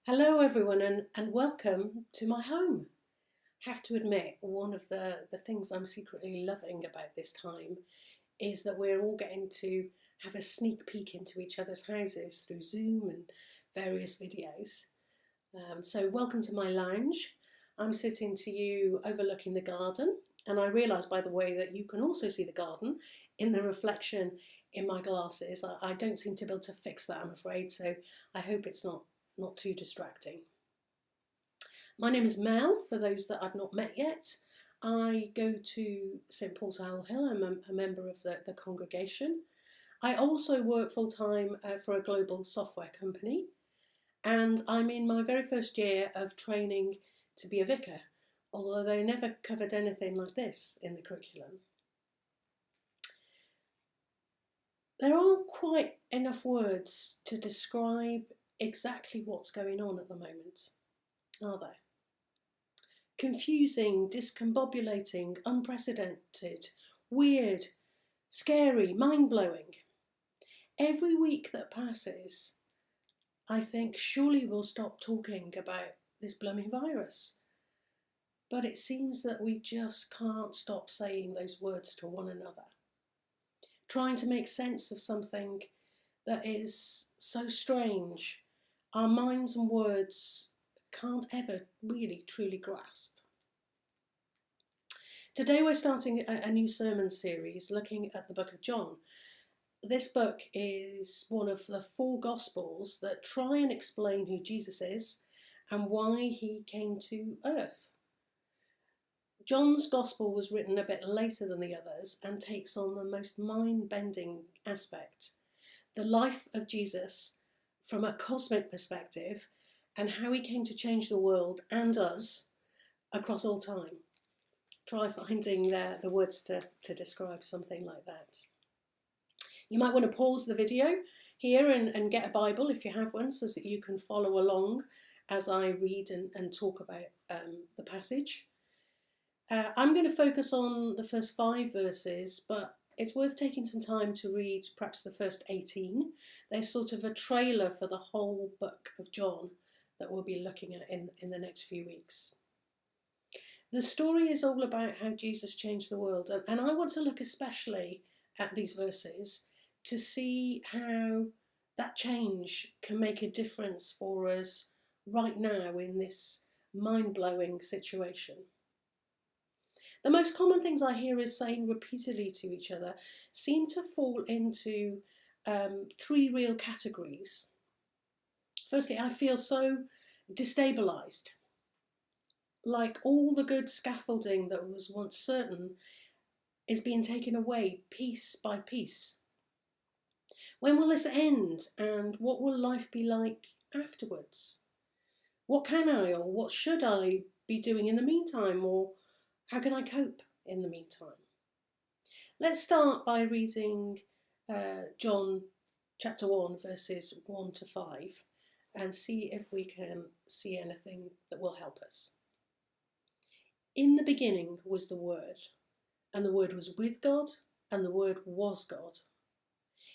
Hello everyone and welcome to my home. Have to admit, one of the things I'm secretly loving about this time is that we're all getting to have a sneak peek into each other's houses through Zoom and various videos. So welcome to my lounge. I'm sitting to you overlooking the garden, and I realise, by the way, that you can also see the garden in the reflection in my glasses. I don't seem to be able to fix that, I'm afraid, so I hope it's not too distracting. My name is Mel, for those that I've not met yet. I go to St Paul's Howell Hill. I'm a member of the congregation. I also work full-time for a global software company, and I'm in my very first year of training to be a vicar, although they never covered anything like this in the curriculum. There aren't quite enough words to describe exactly what's going on at the moment, are there? Confusing, discombobulating, unprecedented, weird, scary, mind-blowing. Every week that passes, I think surely we'll stop talking about this blooming virus. But it seems that we just can't stop saying those words to one another, trying to make sense of something that is so strange, our minds and words can't ever really truly grasp. Today we're starting a new sermon series looking at the book of John. This book is one of the four Gospels that try and explain who Jesus is and why he came to earth. John's Gospel was written a bit later than the others and takes on the most mind-bending aspect, the life of Jesus from a cosmic perspective and how he came to change the world and us across all time. Try finding the words to describe something like that. You might want to pause the video here and get a Bible if you have one, so that you can follow along as I read and talk about the passage. I'm going to focus on the first 5 verses, but it's worth taking some time to read perhaps the first 18. They're sort of a trailer for the whole book of John that we'll be looking at in the next few weeks. The story is all about how Jesus changed the world, and I want to look especially at these verses to see how that change can make a difference for us right now in this mind-blowing situation. The most common things I hear us saying repeatedly to each other seem to fall into 3 real categories. Firstly, I feel so destabilised, like all the good scaffolding that was once certain is being taken away piece by piece. When will this end, and what will life be like afterwards? What can I or what should I be doing in the meantime, or how can I cope in the meantime? Let's start by reading John chapter 1 verses 1 to 5 and see if we can see anything that will help us. In the beginning was the Word, and the Word was with God, and the Word was God.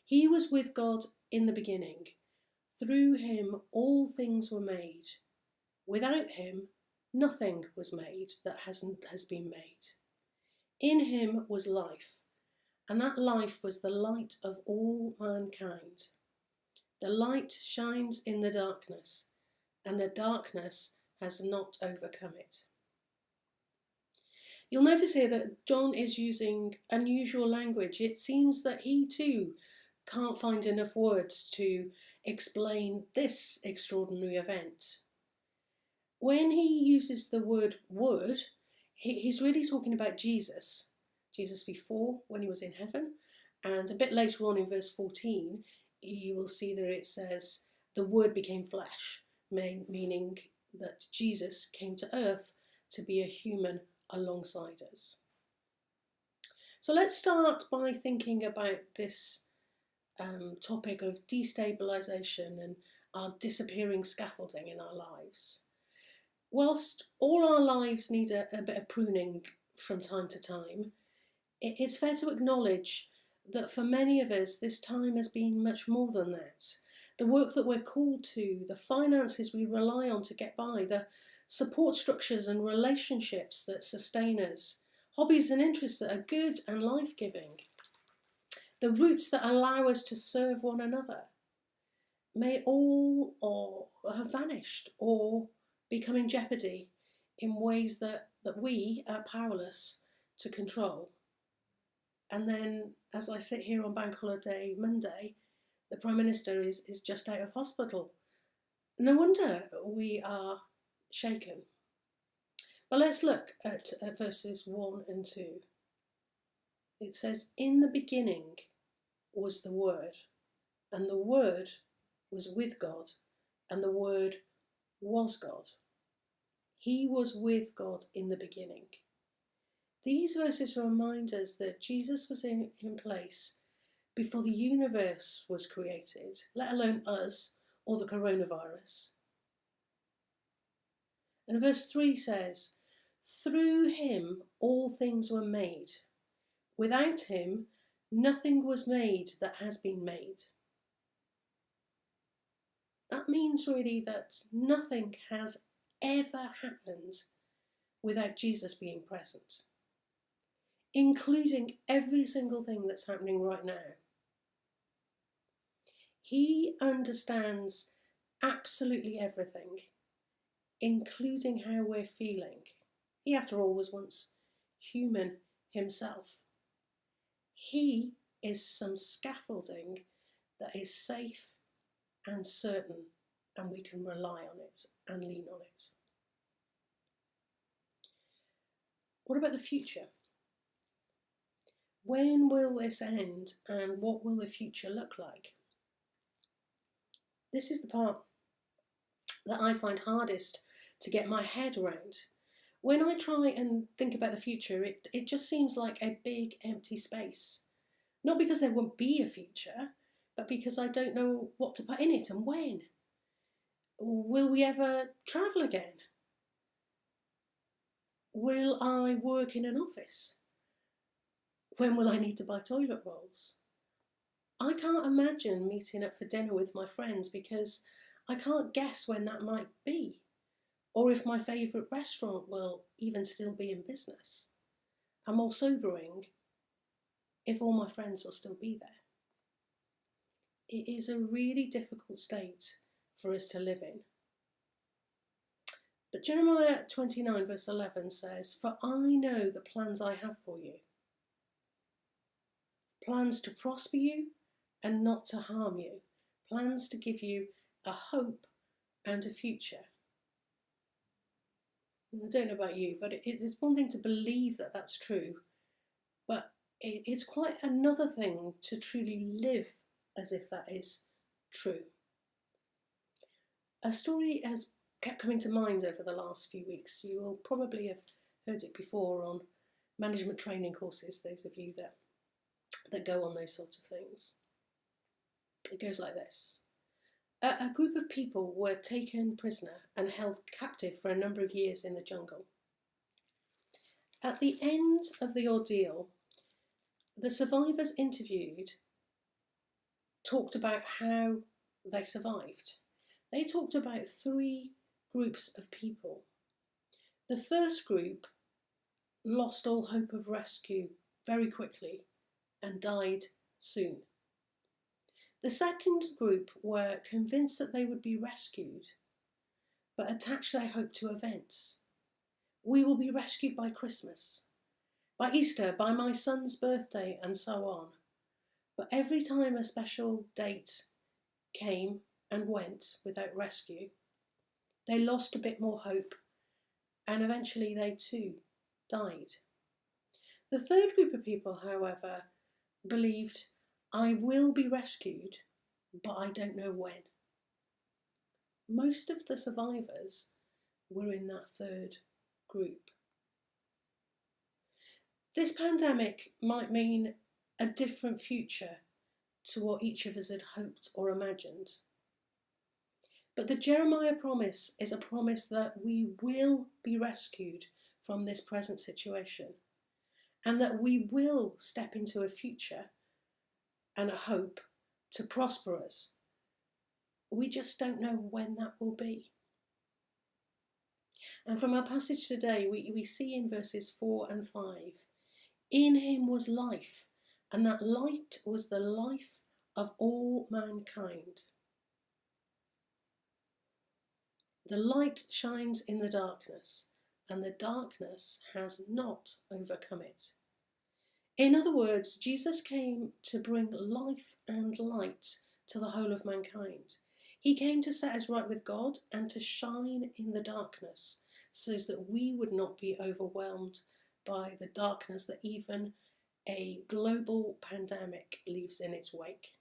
He was with God in the beginning. Through him all things were made. Without him nothing was made that has been made. In him was life, and that life was the light of all mankind. The light shines in the darkness, and the darkness has not overcome it. You'll notice here that John is using unusual language. It seems that he too can't find enough words to explain this extraordinary event. When he uses the word "word," he's really talking about Jesus before, when he was in heaven, and a bit later on in verse 14 you will see that it says the Word became flesh, meaning that Jesus came to earth to be a human alongside us. So let's start by thinking about this topic of destabilisation and our disappearing scaffolding in our lives. Whilst all our lives need a bit of pruning from time to time, it's fair to acknowledge that for many of us this time has been much more than that. the work that we're called to, the finances we rely on to get by, the support structures and relationships that sustain us, hobbies and interests that are good and life-giving, the roots that allow us to serve one another, may all or have vanished or become in jeopardy in ways that we are powerless to control. And then, as I sit here on Bank Holiday Monday, the Prime Minister is just out of hospital. No wonder we are shaken. But let's look at verses 1 and 2. It says, "In the beginning was the Word, and the Word was with God, and the Word was God. He was with God in the beginning." These verses remind us that Jesus was in place before the universe was created, let alone us or the coronavirus. And verse 3 says, "Through him all things were made. Without him nothing was made that has been made." That means really that nothing has ever happened without Jesus being present, including every single thing that's happening right now. He understands absolutely everything, including how we're feeling. He, after all, was once human himself. He is some scaffolding that is safe and certain, and we can rely on it and lean on it. What about the future? When will this end, and what will the future look like? This is the part that I find hardest to get my head around. When I try and think about the future, it just seems like a big empty space. Not because there won't be a future, but because I don't know what to put in it and when. Will we ever travel again? Will I work in an office? When will I need to buy toilet rolls? I can't imagine meeting up for dinner with my friends because I can't guess when that might be, or if my favourite restaurant will even still be in business. And more sobering, if all my friends will still be there. It is a really difficult state for us to live in. But Jeremiah 29 verse 11 says, "For I know the plans I have for you. Plans to prosper you and not to harm you. Plans to give you a hope and a future." I don't know about you, but it's one thing to believe that that's true, but it's quite another thing to truly live as if that is true. A story has kept coming to mind over the last few weeks. You will probably have heard it before on management training courses, those of you that go on those sorts of things. It goes like this. A group of people were taken prisoner and held captive for a number of years in the jungle. At the end of the ordeal, the survivors interviewed talked about how they survived. They talked about 3 groups of people. The first group lost all hope of rescue very quickly and died soon. The second group were convinced that they would be rescued, but attached their hope to events. We will be rescued by Christmas, by Easter, by my son's birthday, and so on. But every time a special date came and went without rescue, they lost a bit more hope, and eventually they too died. The third group of people, however, believed, "I will be rescued, but I don't know when." Most of the survivors were in that third group. This pandemic might mean a different future to what each of us had hoped or imagined. But the Jeremiah promise is a promise that we will be rescued from this present situation, and that we will step into a future and a hope to prosper us, We just don't know when that will be. And from our passage today, we see in verses 4 and 5, in him was life, and that light was the life of all mankind. The light shines in the darkness, and the darkness has not overcome it. In other words, Jesus came to bring life and light to the whole of mankind. He came to set us right with God and to shine in the darkness so that we would not be overwhelmed by the darkness that even a global pandemic leaves in its wake.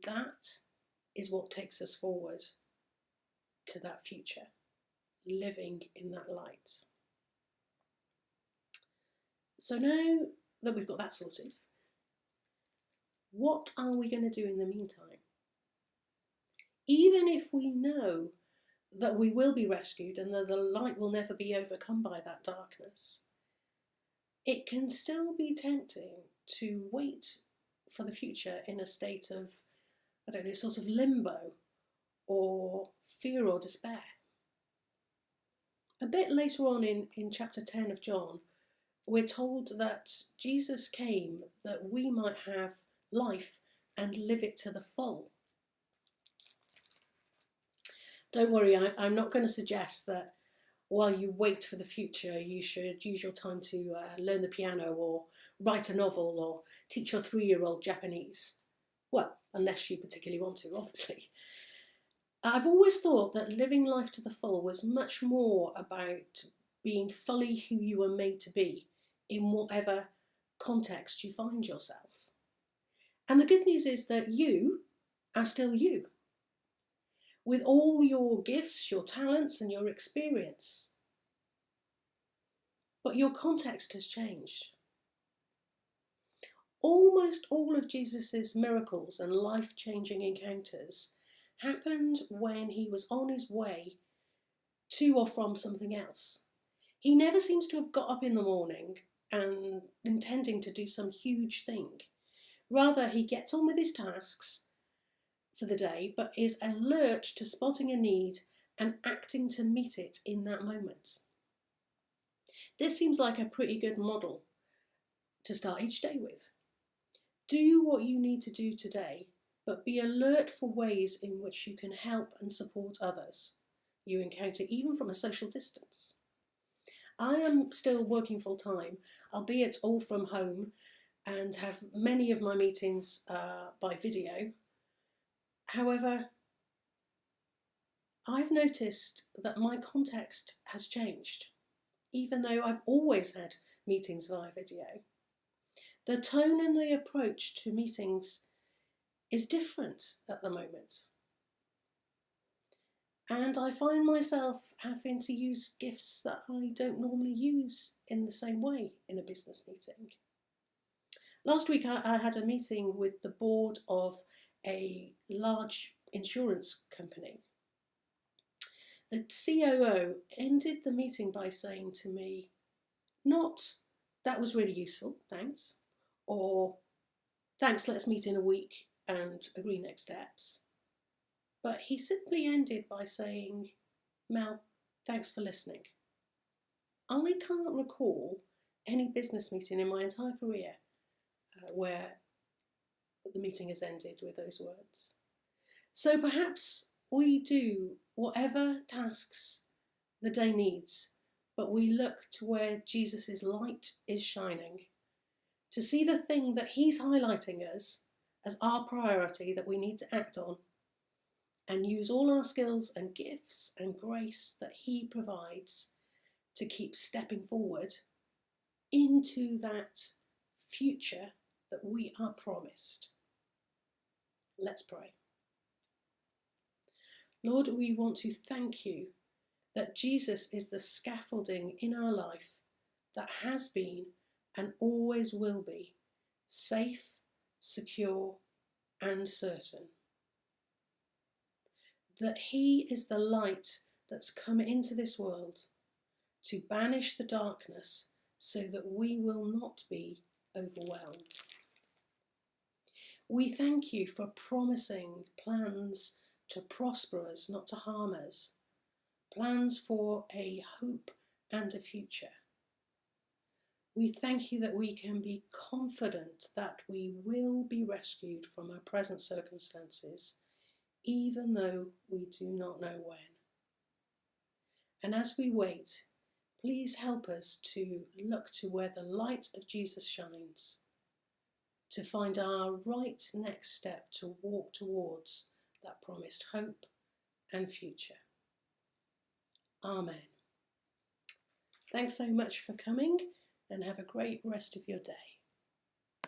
That is what takes us forward to that future, living in that light. So now that we've got that sorted, what are we going to do in the meantime? Even if we know that we will be rescued and that the light will never be overcome by that darkness, it can still be tempting to wait for the future in a state of, sort of limbo or fear or despair. A bit later on in chapter 10 of John, we're told that Jesus came that we might have life and live it to the full. Don't worry, I'm not going to suggest that while you wait for the future, you should use your time to learn the piano or write a novel or teach your 3-year-old Japanese. Well, unless you particularly want to, obviously. I've always thought that living life to the full was much more about being fully who you were made to be in whatever context you find yourself. And the good news is that you are still you, with all your gifts, your talents and your experience. But your context has changed. Almost all of Jesus' miracles and life-changing encounters happened when he was on his way to or from something else. He never seems to have got up in the morning and intending to do some huge thing. Rather, he gets on with his tasks for the day, but is alert to spotting a need and acting to meet it in that moment. This seems like a pretty good model to start each day with. Do what you need to do today, but be alert for ways in which you can help and support others you encounter, even from a social distance. I am still working full time, albeit all from home, and have many of my meetings by video. However, I've noticed that my context has changed, even though I've always had meetings via video. The tone and the approach to meetings is different at the moment. And I find myself having to use gifts that I don't normally use in the same way in a business meeting. Last week I had a meeting with the board of a large insurance company. The COO ended the meeting by saying to me, not, "That was really useful, thanks," or "Thanks, let's meet in a week and agree next steps." But he simply ended by saying, "Mel, thanks for listening." I can't recall any business meeting in my entire career where the meeting has ended with those words. So perhaps we do whatever tasks the day needs, but we look to where Jesus' light is shining, to see the thing that he's highlighting us as our priority that we need to act on, and use all our skills and gifts and grace that he provides to keep stepping forward into that future that we are promised. Let's pray. Lord, we want to thank you that Jesus is the scaffolding in our life that has been and always will be safe, secure, and certain. That he is the light that's come into this world to banish the darkness so that we will not be overwhelmed. We thank you for promising plans to prosper us, not to harm us, plans for a hope and a future. We thank you that we can be confident that we will be rescued from our present circumstances, even though we do not know when. And as we wait, please help us to look to where the light of Jesus shines, to find our right next step to walk towards that promised hope and future. Amen. Thanks so much for coming, and have a great rest of your day.